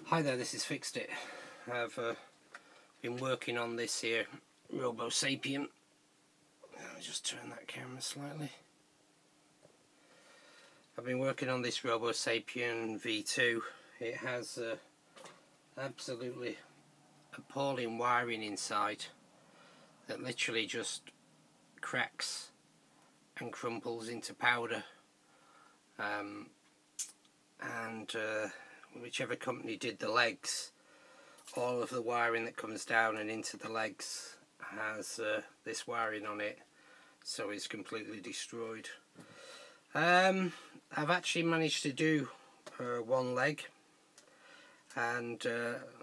Hi there, this is Fixed1t. I've been working on this here Robosapien. I'll just turn that camera slightly. I've been working on this Robosapien V2. It has absolutely appalling wiring inside that literally just cracks and crumples into powder. Whichever company did the legs, all of the wiring that comes down and into the legs has this wiring on it, so it's completely destroyed. I've actually managed to do one leg and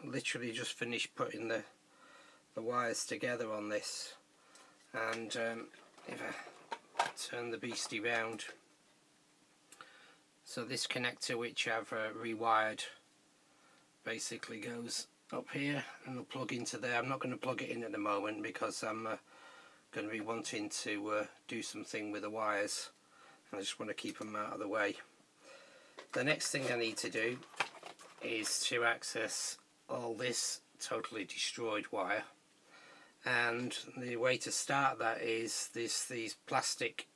literally just finished putting the wires together on this, and if I turn the beastie round, so this connector, which I've rewired, basically goes up here and will plug into there. I'm not going to plug it in at the moment because I'm going to be wanting to do something with the wires. I just want to keep them out of the way. The next thing I need to do is to access all this totally destroyed wire, and the way to start that is these plastic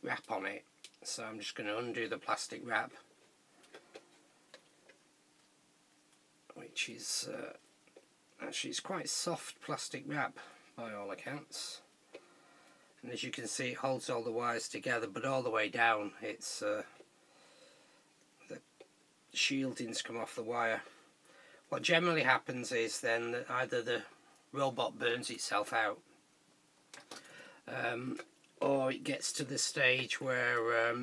wrap on it. So I'm just going to undo the plastic wrap, which is actually it's quite soft plastic wrap by all accounts, and as you can see it holds all the wires together, but all the way down it's the shieldings come off the wire. What generally happens is then that either the robot burns itself out, or it gets to the stage where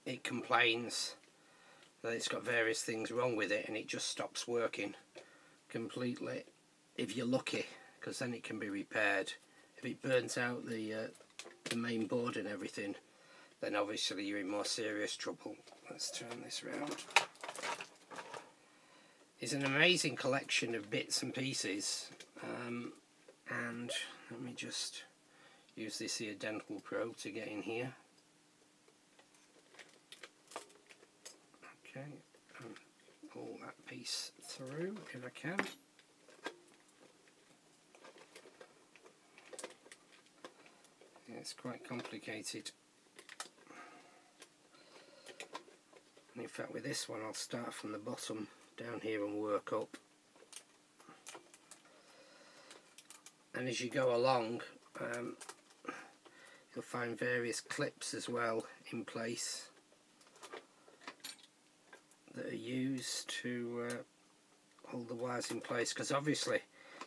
it complains that it's got various things wrong with it and it just stops working completely, if you're lucky, because then it can be repaired. If it burns out the main board and everything, then obviously you're in more serious trouble. Let's turn this round. It's an amazing collection of bits and pieces, and let me just use this here dental probe to get in here. Okay, and pull that piece through if I can. Yeah, it's quite complicated. And in fact with this one I'll start from the bottom down here and work up. And as you go along, you'll find various clips as well in place that are used to hold the wires in place, because obviously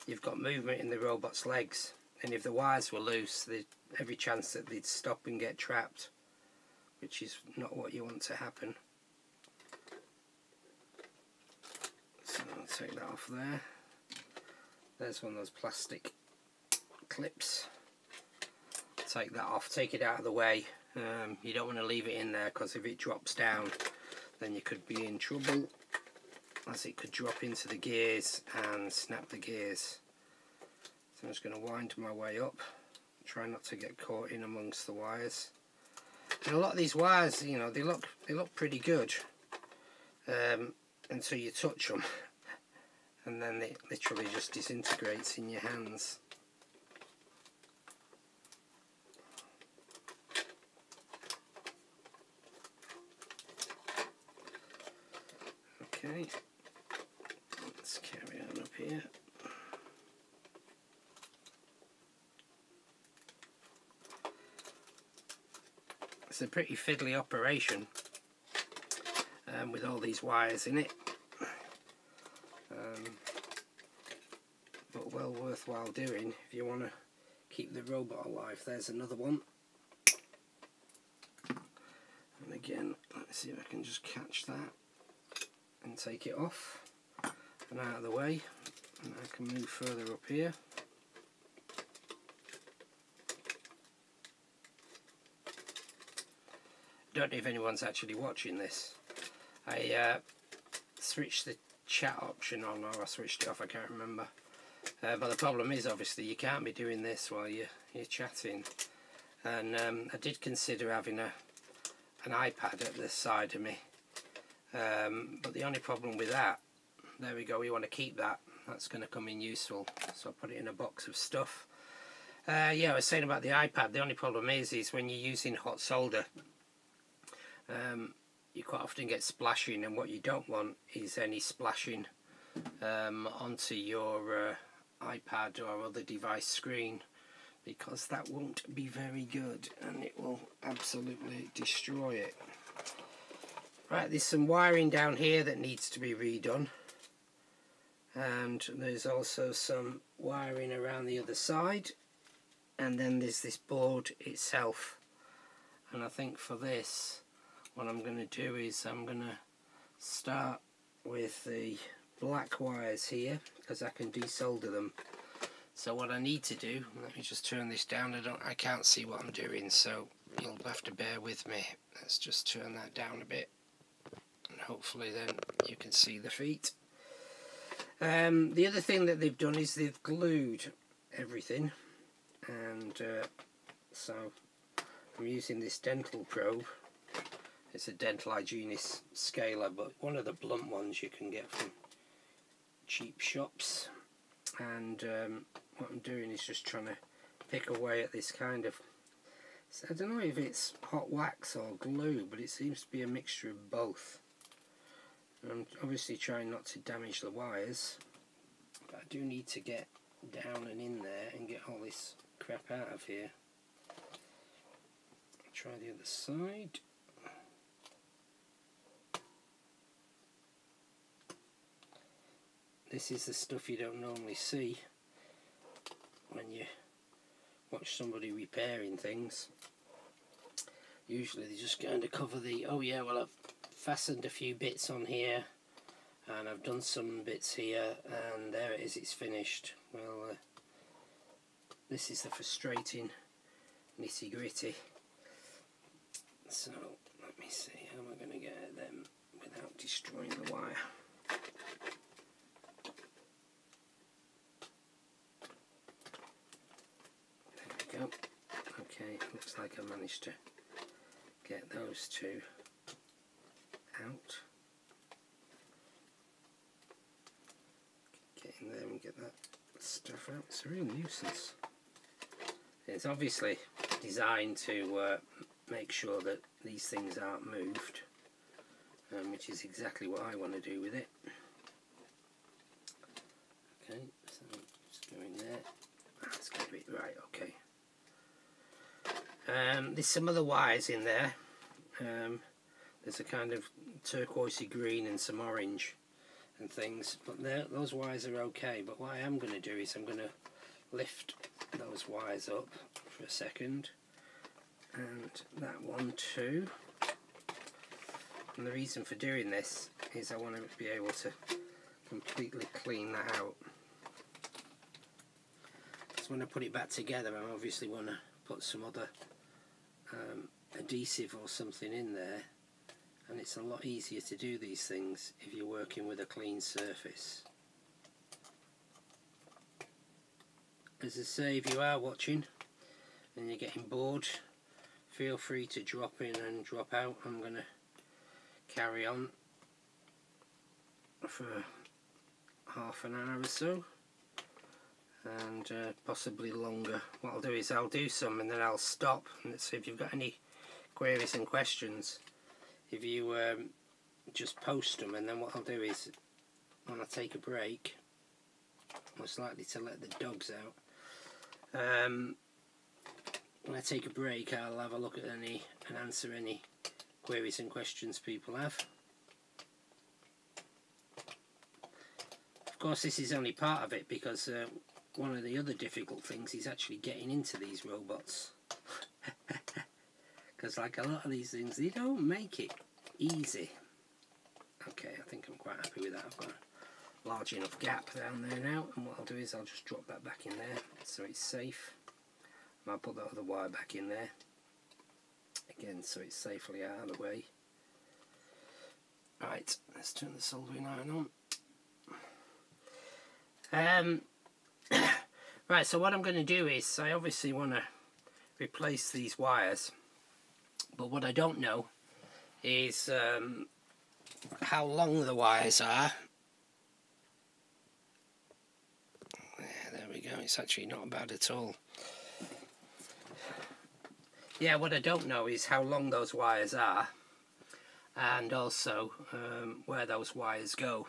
you've got movement in the robot's legs, and if the wires were loose there's every chance that they'd stop and get trapped, which is not what you want to happen. So I'll take that off there. There's one of those plastic clips. Take that off, take it out of the way. You don't want to leave it in there, because if it drops down then you could be in trouble, as it could drop into the gears and snap the gears. So I'm just going to wind my way up, try not to get caught in amongst the wires. And a lot of these wires, you know, they look pretty good until you touch them, and then it literally just disintegrates in your hands. Okay, let's carry on up here. It's a pretty fiddly operation with all these wires in it, but well worthwhile doing if you want to keep the robot alive. There's another one, and again, let's see if I can just catch that and take it off and out of the way, and I can move further up here. Don't know if anyone's actually watching this. I switched the chat option on, or I switched it off, I can't remember. But the problem is obviously you can't be doing this while you're chatting, and I did consider having an iPad at the side of me, but the only problem with that there we go, we want to keep that. That's going to come in useful, so I'll put it in a box of stuff. Yeah, I was saying about the iPad, the only problem is when you're using hot solder, you quite often get splashing, and what you don't want is any splashing onto your iPad or other device screen, because that won't be very good and it will absolutely destroy it. Right, there's some wiring down here that needs to be redone, and there's also some wiring around the other side, and then there's this board itself. And I think for this, what I'm going to do is I'm going to start with the black wires here, because I can desolder them. So what I need to do, let me just turn this down, I can't see what I'm doing, so you'll have to bear with me. Let's just turn that down a bit, and hopefully then you can see the feet. The other thing that they've done is they've glued everything, and so I'm using this dental probe. It's a dental hygienist scaler, but one of the blunt ones you can get from cheap shops. And what I'm doing is just trying to pick away at this kind of, I don't know if it's hot wax or glue, but it seems to be a mixture of both. I'm obviously trying not to damage the wires, but I do need to get down and in there and get all this crap out of here. Try the other side. This is the stuff you don't normally see when you watch somebody repairing things. Usually they're just going to cover the, oh yeah, well I've fastened a few bits on here and I've done some bits here, and there it is, it's finished. Well, this is the frustrating nitty gritty. So let me see, how am I going to get at them without destroying the wire? Go. Okay, looks like I managed to get those two out. Get in there and get that stuff out. It's a real nuisance. It's obviously designed to make sure that these things aren't moved, which is exactly what I want to do with it. Okay, so just go in there. Let's get it right, okay. There's some other wires in there. There's a kind of turquoisey green and some orange and things, but those wires are okay. But what I am going to do is I'm going to lift those wires up for a second, and that one too. And the reason for doing this is I want to be able to completely clean that out. So when I put it back together, I obviously want to put some other adhesive or something in there, and it's a lot easier to do these things if you're working with a clean surface. As I say, if you are watching and you're getting bored, feel free to drop in and drop out. I'm going to carry on for half an hour or so, and possibly longer. What I'll do is I'll do some and then I'll stop, and let's see if you've got any queries and questions. If you just post them, and then what I'll do is when I take a break, most likely to let the dogs out, when I take a break I'll have a look at any and answer any queries and questions people have. Of course this is only part of it, because one of the other difficult things is actually getting into these robots. Because like a lot of these things, they don't make it easy. Okay, I think I'm quite happy with that. I've got a large enough gap down there now, and what I'll do is I'll just drop that back in there so it's safe. And I'll put that other wire back in there again so it's safely out of the way. Right, let's turn the soldering iron on. Right, so what I'm going to do is I obviously want to replace these wires, but what I don't know is how long the wires are go, it's actually not bad at all. Yeah, what I don't know is how long those wires are, and also where those wires go.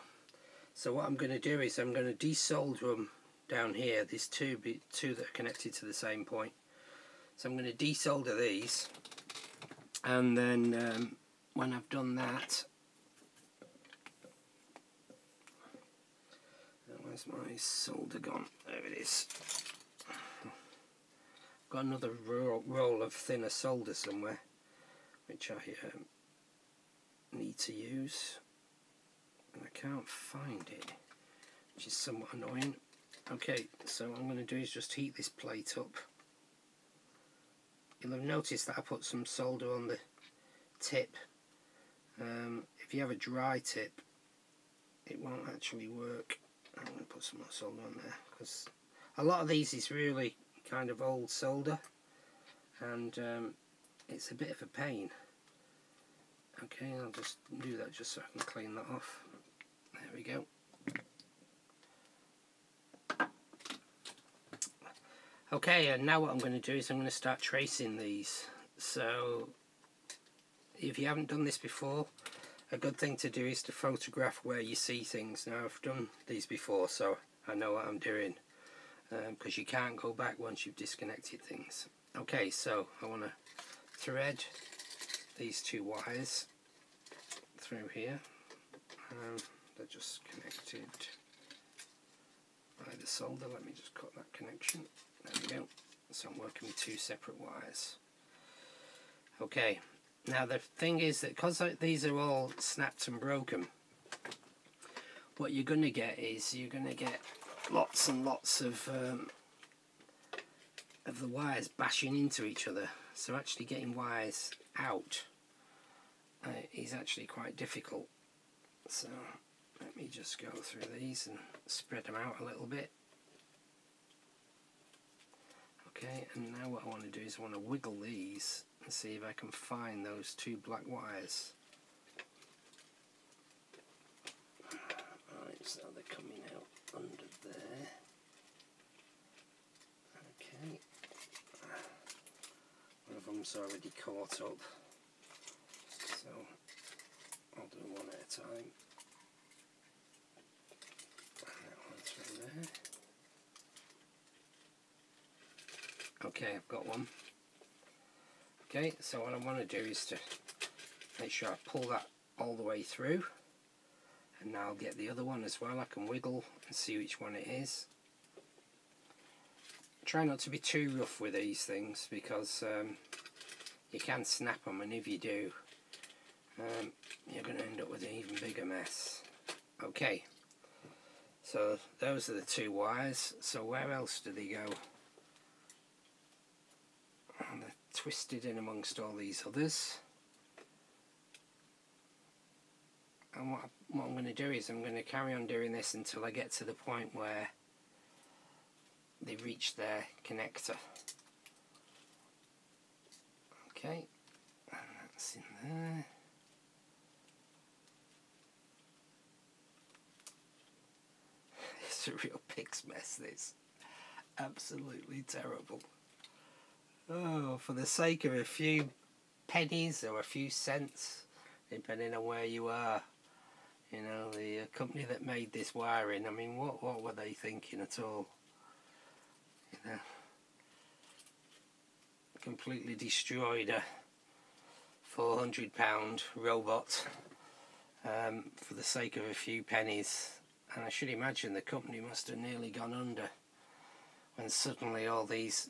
So what I'm going to do is I'm going to desolder them down here. There's two that are connected to the same point. So I'm going to desolder these, and then when I've done that, where's my solder gone? There it is. Got another roll of thinner solder somewhere, which I need to use, and I can't find it, which is somewhat annoying. Okay, so what I'm going to do is just heat this plate up. You'll have noticed that I put some solder on the tip. If you have a dry tip, it won't actually work. I'm going to put some more solder on there, because a lot of these is really kind of old solder, and it's a bit of a pain. Okay, I'll just do that just so I can clean that off. There we go. Okay, and now what I'm going to do is I'm going to start tracing these. So if you haven't done this before, a good thing to do is to photograph where you see things. Now I've done these before, so I know what I'm doing, because you can't go back once you've disconnected things. Okay, so I want to thread these two wires through here. They're just connected by the solder. Let me just cut that connection. There we go. So I'm working with two separate wires. Okay, now the thing is that because these are all snapped and broken, what you're going to get is you're going to get lots and lots of the wires bashing into each other. So actually getting wires out is actually quite difficult. So let me just go through these and spread them out a little bit. Okay, and now what I want to do is I want to wiggle these and see if I can find those two black wires. Right, so they're coming out under there. Okay, one of them's already caught up, so I'll do one at a time. And that one's from there. Okay, I've got one. Okay, so what I want to do is to make sure I pull that all the way through, and now I'll get the other one as well. I can wiggle and see which one it is. Try not to be too rough with these things, because you can snap them, and if you do, you're going to end up with an even bigger mess. Okay, so those are the two wires. So where else do they go? And they're twisted in amongst all these others. And what I'm going to do is I'm going to carry on doing this until I get to the point where they reach their connector. Okay, and that's in there. It's a real pig's mess, this. Absolutely terrible. Oh, for the sake of a few pennies or a few cents, depending on where you are. You know, the company that made this wiring, I mean, what were they thinking at all? You know, completely destroyed a £400 robot for the sake of a few pennies. And I should imagine the company must have nearly gone under when suddenly all these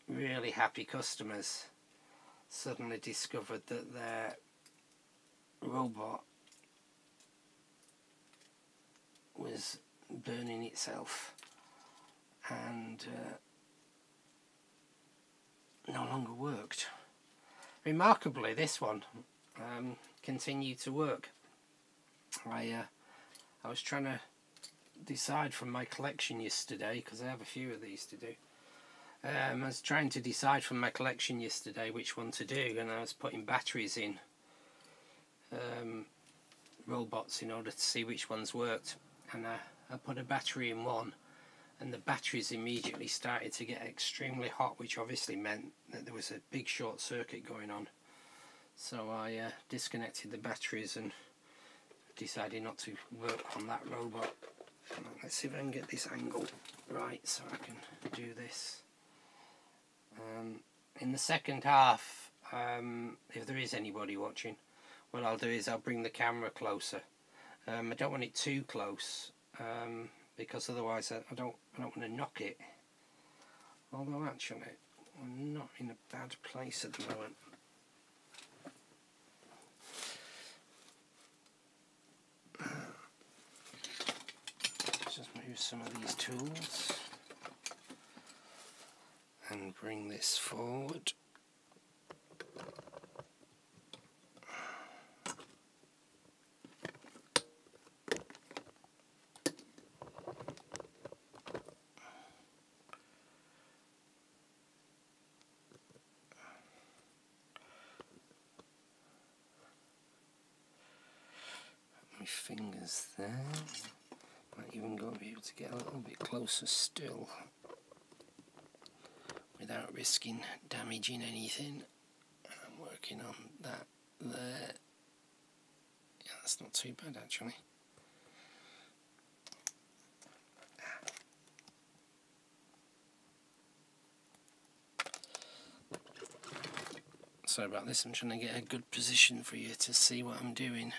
really happy customers suddenly discovered that their robot was burning itself and no longer worked. Remarkably, this one continued to work. I was trying to decide from my collection yesterday, because I have a few of these to do. I was trying to decide from my collection yesterday which one to do, and I was putting batteries in robots in order to see which ones worked. And I put a battery in one, and the batteries immediately started to get extremely hot, which obviously meant that there was a big short circuit going on. So I disconnected the batteries and decided not to work on that robot. Let's see if I can get this angle right so I can do this. In the second half, if there is anybody watching, what I'll do is I'll bring the camera closer. I don't want it too close, because otherwise I don't want to knock it. Although actually, I'm not in a bad place at the moment. Let's just move some of these tools and bring this forward. My fingers there. Might even be able to get a little bit closer still without risking damaging anything. I'm working on that there. Yeah, that's not too bad actually. Sorry about this, I'm trying to get a good position for you to see what I'm doing.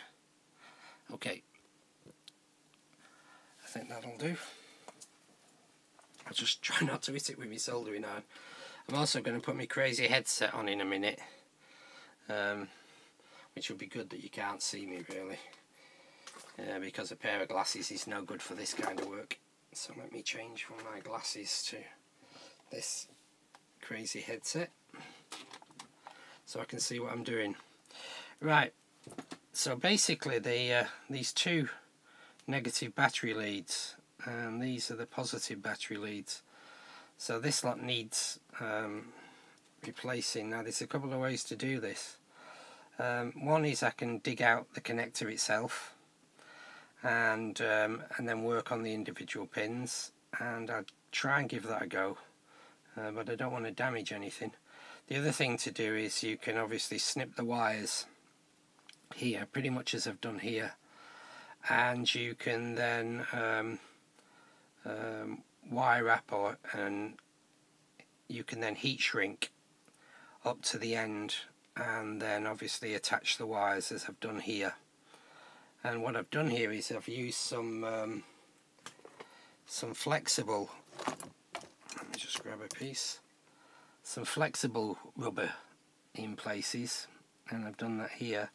Okay, I think that'll do. I'll just try not to hit it with my soldering iron. I'm also going to put my crazy headset on in a minute, which will be good that you can't see me really, because a pair of glasses is no good for this kind of work. So let me change from my glasses to this crazy headset so I can see what I'm doing. Right, so basically these two negative battery leads, and these are the positive battery leads. So this lot needs replacing. Now there's a couple of ways to do this. One is I can dig out the connector itself and then work on the individual pins, and I'll try and give that a go, but I don't want to damage anything. The other thing to do is you can obviously snip the wires here, pretty much as I've done here, and you can then wire wrap, and you can then heat shrink up to the end, and then obviously attach the wires as I've done here. And what I've done here is I've used some flexible, let me just grab a piece, some flexible rubber in places, and I've done that here.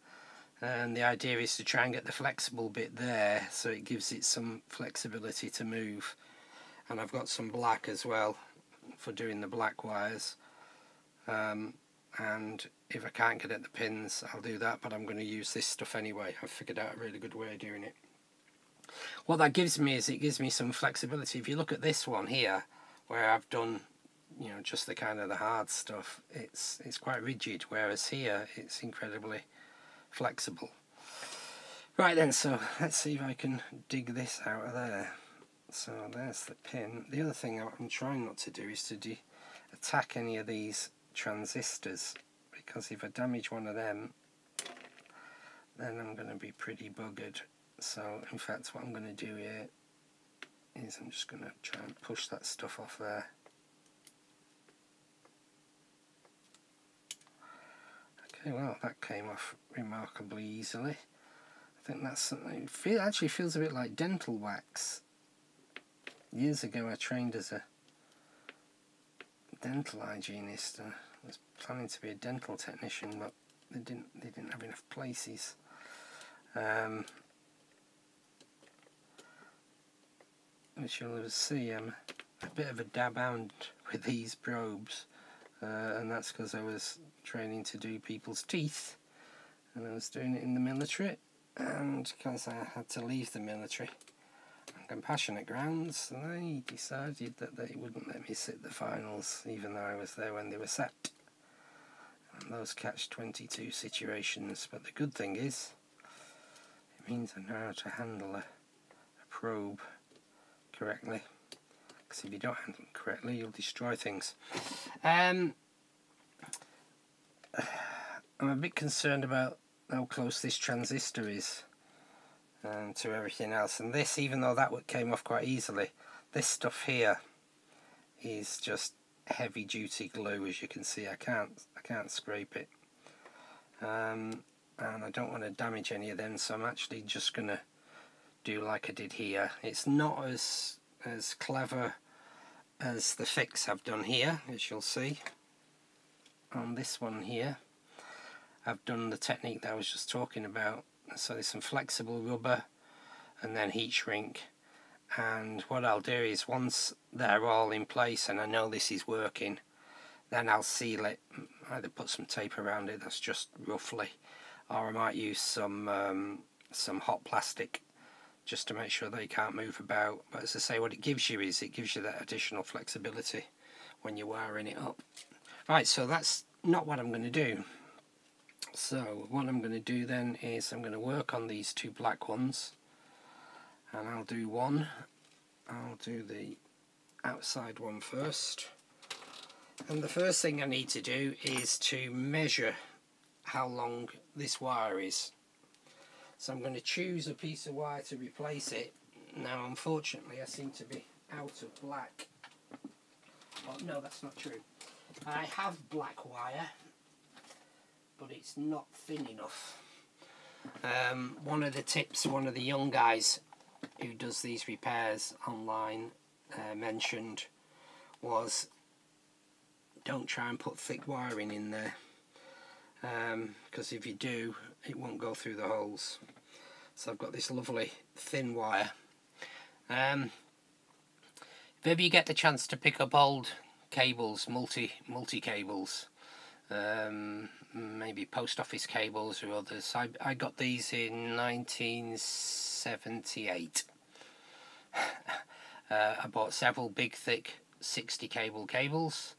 And the idea is to try and get the flexible bit there so it gives it some flexibility to move. And I've got some black as well for doing the black wires, and if I can't get at the pins I'll do that, but I'm going to use this stuff anyway. I've figured out a really good way of doing it. What that gives me is it gives me some flexibility. If you look at this one here where I've done, you know, just the kind of the hard stuff, it's quite rigid, whereas here it's incredibly flexible. Right then, so let's see if I can dig this out of there. So there's the pin. The other thing I'm trying not to do is to attack any of these transistors, because if I damage one of them then I'm going to be pretty buggered. So in fact what I'm going to do here is I'm just going to try and push that stuff off there. Okay, well that came off remarkably easily. I think that's something, it actually feels a bit like dental wax. Years ago I trained as a dental hygienist. I was planning to be a dental technician, but they didn't have enough places. Which you'll see, I'm a bit of a dab hand with these probes, and that's because I was training to do people's teeth, and I was doing it in the military, and because I had to leave the military on compassionate grounds, they decided that they wouldn't let me sit the finals even though I was there when they were set. And those catch-22 situations. But the good thing is it means I know how to handle a probe correctly, because if you don't handle them correctly you'll destroy things. I'm a bit concerned about how close this transistor is to everything else, and this, even though that came off quite easily, this stuff here is just heavy duty glue. As you can see, I can't scrape it, and I don't want to damage any of them, so I'm actually just gonna do like I did here. It's not as clever as the fix I've done here, as you'll see on this one here. I've done the technique that I was just talking about. So there's some flexible rubber and then heat shrink, and what I'll do is once they're all in place and I know this is working, then I'll seal it, either put some tape around it, that's just roughly, or I might use some hot plastic just to make sure they can't move about. But as I say, what it gives you is it gives you that additional flexibility when you're wiring it up. Right, so that's not what I'm going to do. So what I'm going to do then is I'm going to work on these two black ones, and I'll do the outside one first. And the first thing I need to do is to measure how long this wire is. So I'm going to choose a piece of wire to replace it. Now unfortunately I seem to be out of black. Oh no, that's not true. I have black wire, but it's not thin enough. One of the tips one of the young guys who does these repairs online mentioned was, don't try and put thick wiring in there, because if you do it won't go through the holes. So I've got this lovely thin wire. If ever you get the chance to pick up old cables, multi cables, maybe post office cables or others. I got these in 1978. I bought several big thick 60 cable cables,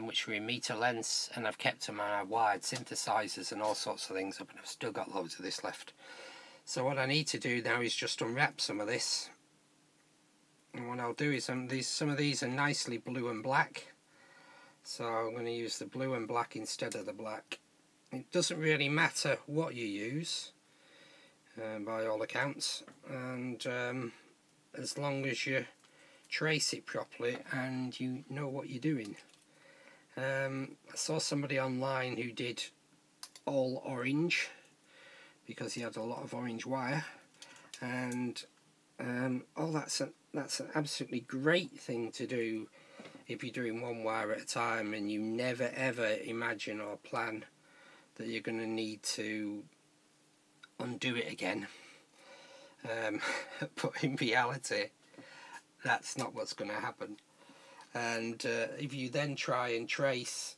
which were in meter lengths, and I've kept them, and I've wired synthesizers and all sorts of things up, and I've still got loads of this left. So what I need to do now is just unwrap some of this, and what I'll do is some of these are nicely blue and black. So I'm going to use the blue and black instead of the black. It doesn't really matter what you use, by all accounts, and as long as you trace it properly and you know what you're doing. I saw somebody online who did all orange because he had a lot of orange wire, and that's an absolutely great thing to do if you're doing one wire at a time and you never ever imagine or plan that you're going to need to undo it again. But in reality that's not what's going to happen. And if you then try and trace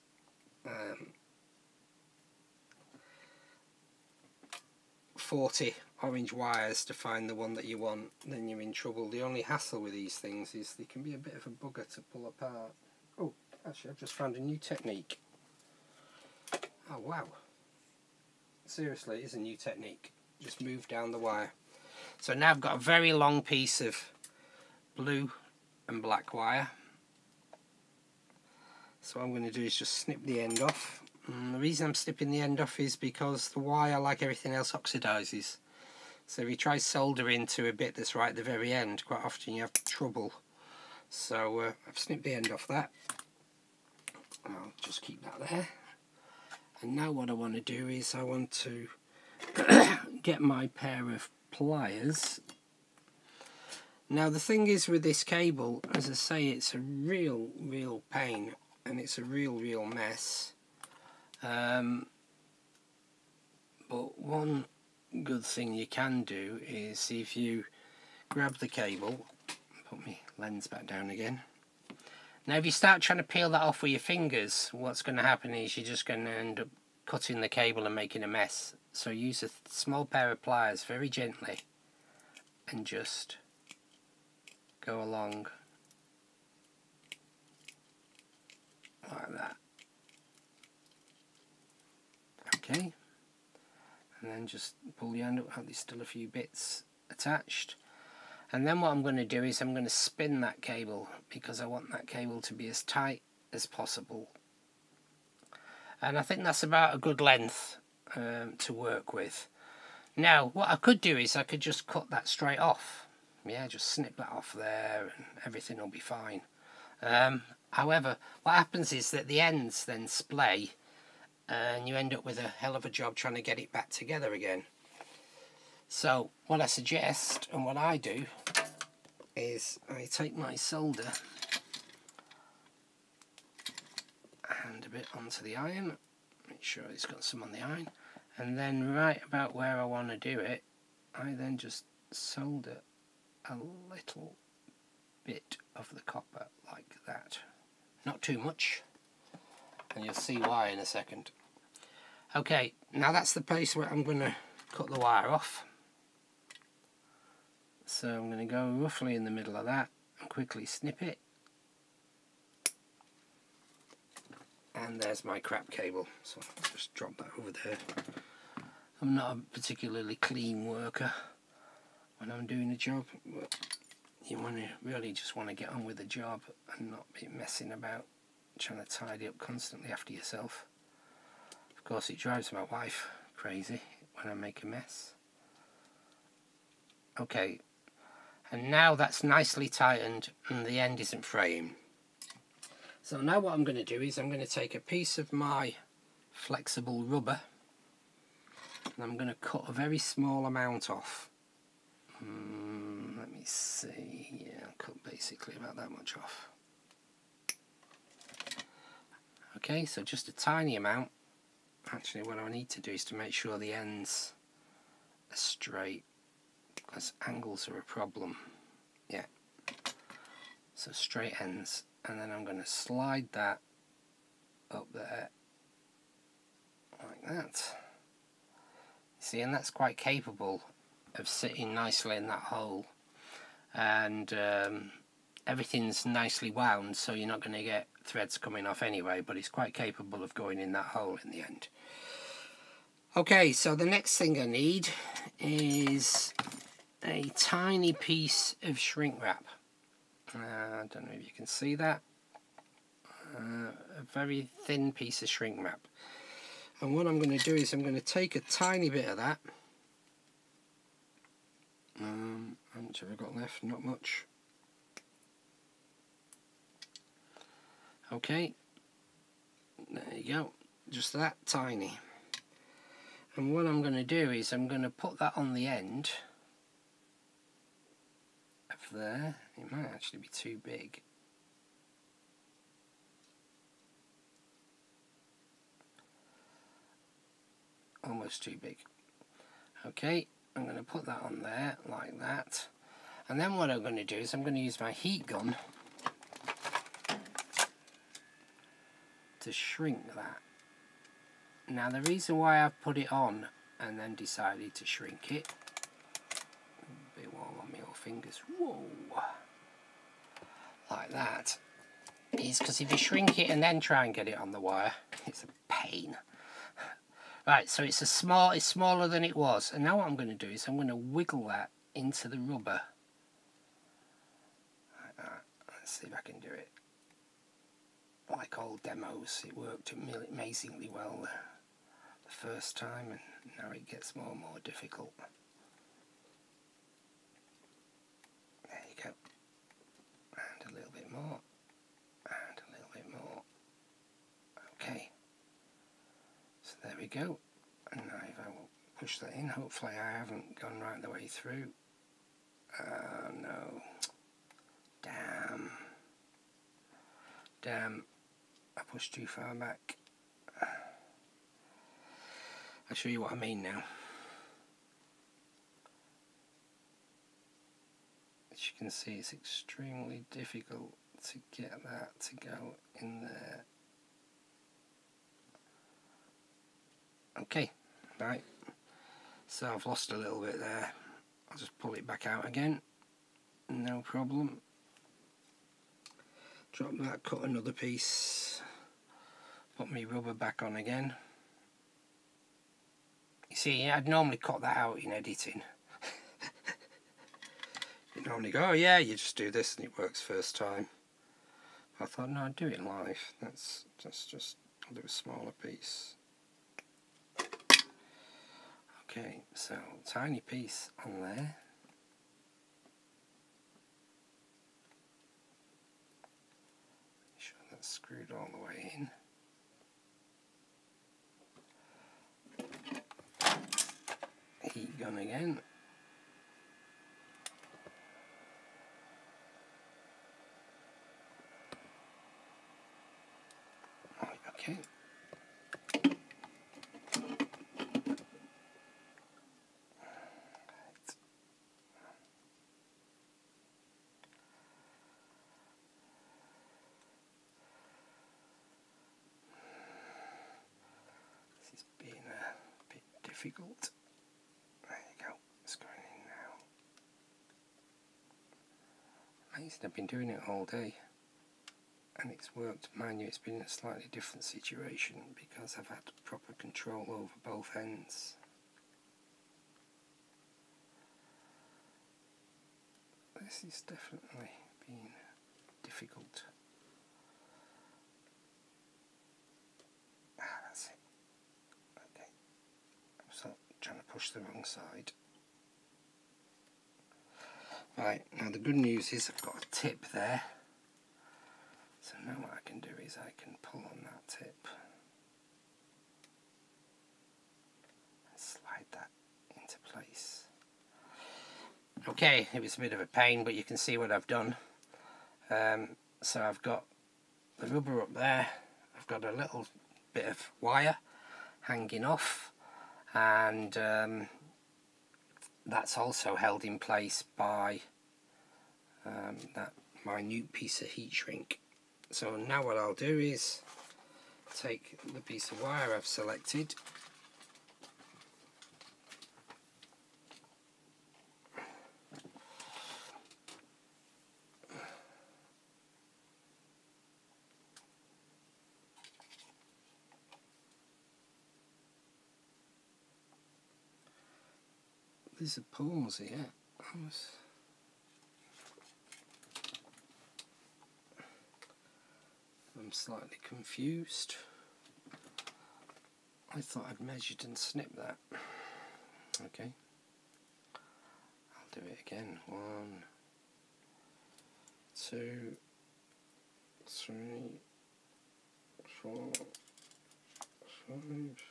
.40 orange wires to find the one that you want, then you're in trouble. The only hassle with these things is they can be a bit of a bugger to pull apart. Oh, actually I've just found a new technique. Oh wow, seriously, it is a new technique. Just move down the wire. So now I've got a very long piece of blue and black wire. So what I'm going to do is just snip the end off. And the reason I'm snipping the end off is because the wire, like everything else, oxidizes. So if you try soldering to a bit that's right at the very end, quite often you have trouble. So I've snipped the end off that. I'll just keep that there. And now what I want to do is I want to get my pair of pliers. Now the thing is with this cable, as I say, it's a real pain, and it's a real mess. But one good thing you can do is if you grab the cable, put my lens back down again. Now if you start trying to peel that off with your fingers, what's going to happen is you're just going to end up cutting the cable and making a mess. So use a small pair of pliers very gently and just go along like that. Okay, and then just pull the end up. There's still a few bits attached, And then what I'm going to do is I'm going to spin that cable, because I want that cable to be as tight as possible. And I think that's about a good length to work with. Now what I could do is I could just cut that straight off. Yeah, just snip that off there and everything will be fine. However, what happens is that the ends then splay and you end up with a hell of a job trying to get it back together again. So what I suggest, and what I do, is I take my solder and a bit onto the iron, make sure it's got some on the iron, and then right about where I want to do it, I then just solder a little bit of the copper like that. Not too much, and you'll see why in a second. Okay, now that's the place where I'm going to cut the wire off. So I'm going to go roughly in the middle of that and quickly snip it. And there's my crap cable, so I'll just drop that over there. I'm not a particularly clean worker when I'm doing a job, but you really just want to get on with the job and not be messing about trying to tidy up constantly after yourself. Of course, it drives my wife crazy when I make a mess. Okay, and now that's nicely tightened and the end isn't fraying. So now what I'm going to do is I'm going to take a piece of my flexible rubber and I'm going to cut a very small amount off. Let me see, yeah, I'll cut basically about that much off. Okay, so just a tiny amount. Actually what I need to do is to make sure the ends are straight, because angles are a problem. Yeah, so straight ends, and then I'm going to slide that up there like that. See, and that's quite capable of sitting nicely in that hole, and everything's nicely wound, so you're not going to get threads coming off anyway, but it's quite capable of going in that hole in the end. Okay, so the next thing I need is a tiny piece of shrink wrap. I don't know if you can see that. A very thin piece of shrink wrap. And what I'm going to do is I'm going to take a tiny bit of that. How much have I got left? Not much. Okay, there you go, just that tiny. And what I'm going to do is I'm going to put that on the end of there. It might actually be too big. Almost too big. Okay, I'm going to put that on there like that. And then what I'm going to do is I'm going to use my heat gun to shrink that. Now the reason why I've put it on and then decided to shrink it, a bit warm on my old fingers, whoa, like that, is because if you shrink it and then try and get it on the wire, it's a pain. Right, so it's smaller than it was, and now what I'm going to do is I'm going to wiggle that into the rubber like that. Let's see if I can do it. Like all demos, it worked amazingly well the first time, and now it gets more and more difficult. There you go. And a little bit more. And a little bit more. Okay. So there we go. And now if I will push that in, hopefully I haven't gone right the way through. No. Damn. Damn. I pushed too far back. I'll show you what I mean now. As you can see, it's extremely difficult to get that to go in there. Okay, right. So I've lost a little bit there. I'll just pull it back out again. No problem. Drop that, cut another piece. Put my rubber back on again. You see, I'd normally cut that out in editing. normally go, oh yeah, you just do this and it works first time. I thought, no, I'd do it live. That's just, I'll do a smaller piece. Okay, so tiny piece on there. Make sure that's screwed all the way in. Heat gun again. Right, okay. This is being a bit difficult. There you go, it's going in now. Amazing, I've been doing it all day and it's worked. Mind you, it's been a slightly different situation because I've had proper control over both ends. This is definitely been difficult. That's it. Okay. So, trying to push the wrong side. Right, now the good news is I've got a tip there. So now what I can do is I can pull on that tip and slide that into place. Okay, it was a bit of a pain, but you can see what I've done. So I've got the rubber up there, I've got a little bit of wire hanging off, and that's also held in place by that minute piece of heat shrink. So now what I'll do is take the piece of wire I've selected, there's a pause here. I'm slightly confused. I thought I'd measured and snipped that. Okay. I'll do it again. 1, 2, 3, 4, 5,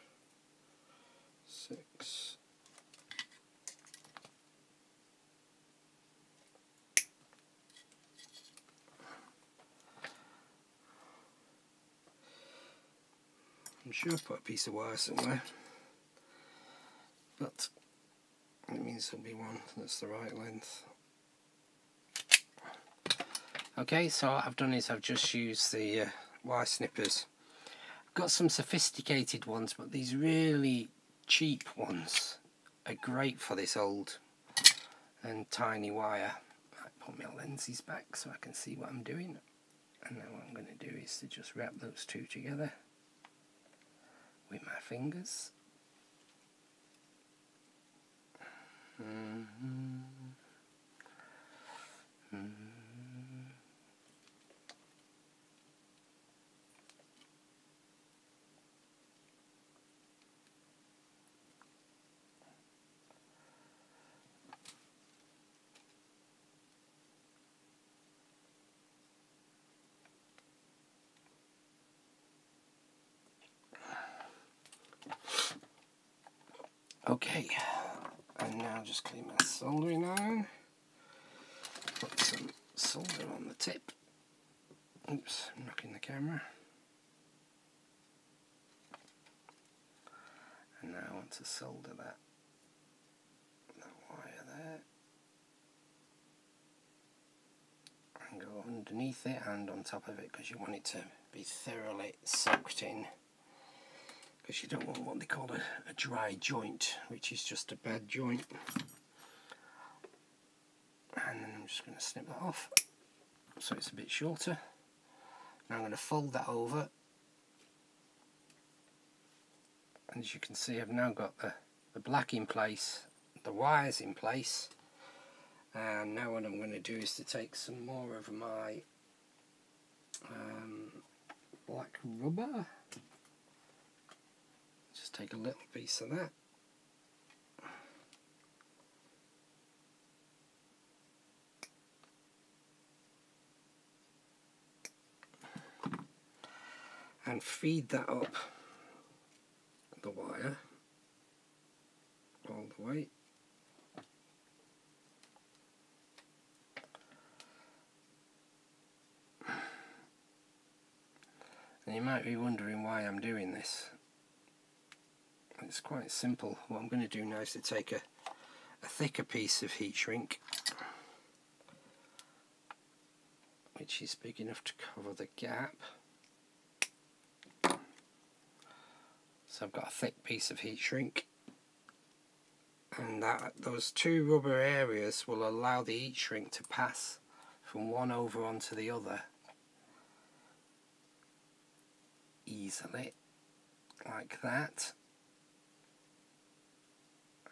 6. I'm sure I put a piece of wire somewhere, but it means there'll be one that's the right length. Okay, so what I've done is I've just used the wire snippers. I've got some sophisticated ones, but these really cheap ones are great for this old and tiny wire. I put my lenses back so I can see what I'm doing, and now what I'm going to do is to just wrap those two together with my fingers. Okay, and now just clean my soldering iron, put some solder on the tip. Oops, I'm knocking the camera. And now I want to solder that wire there, and go underneath it and on top of it, because you want it to be thoroughly soaked in. Because you don't want what they call a dry joint, which is just a bad joint. And then I'm just going to snip that off so it's a bit shorter. Now I'm going to fold that over, and as you can see I've now got the black in place, the wires in place, And now what I'm going to do is to take some more of my black rubber. Just take a little piece of that. And feed that up the wire all the way. And you might be wondering why I'm doing this. It's quite simple. What I'm going to do now is to take a thicker piece of heat shrink, which is big enough to cover the gap. So I've got a thick piece of heat shrink, and those two rubber areas will allow the heat shrink to pass from one over onto the other easily, like that.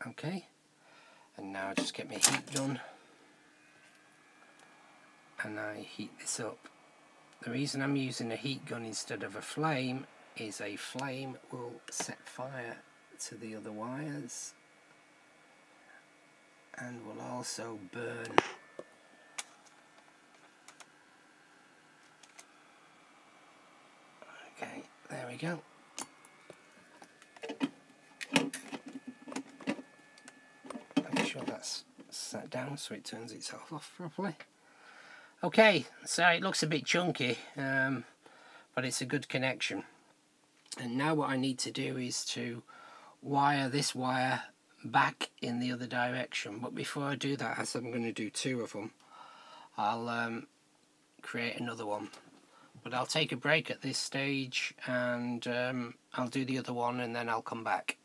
Okay, and now I just get my heat gun and I heat this up. The reason I'm using a heat gun instead of a flame is a flame will set fire to the other wires and will also burn. Okay, there we go. Make sure that's set down so it turns itself off properly. Okay, so it looks a bit chunky, but it's a good connection. And now what I need to do is to wire this wire back in the other direction. But before I do that, as I'm going to do two of them, I'll create another one. But I'll take a break at this stage and I'll do the other one and then I'll come back.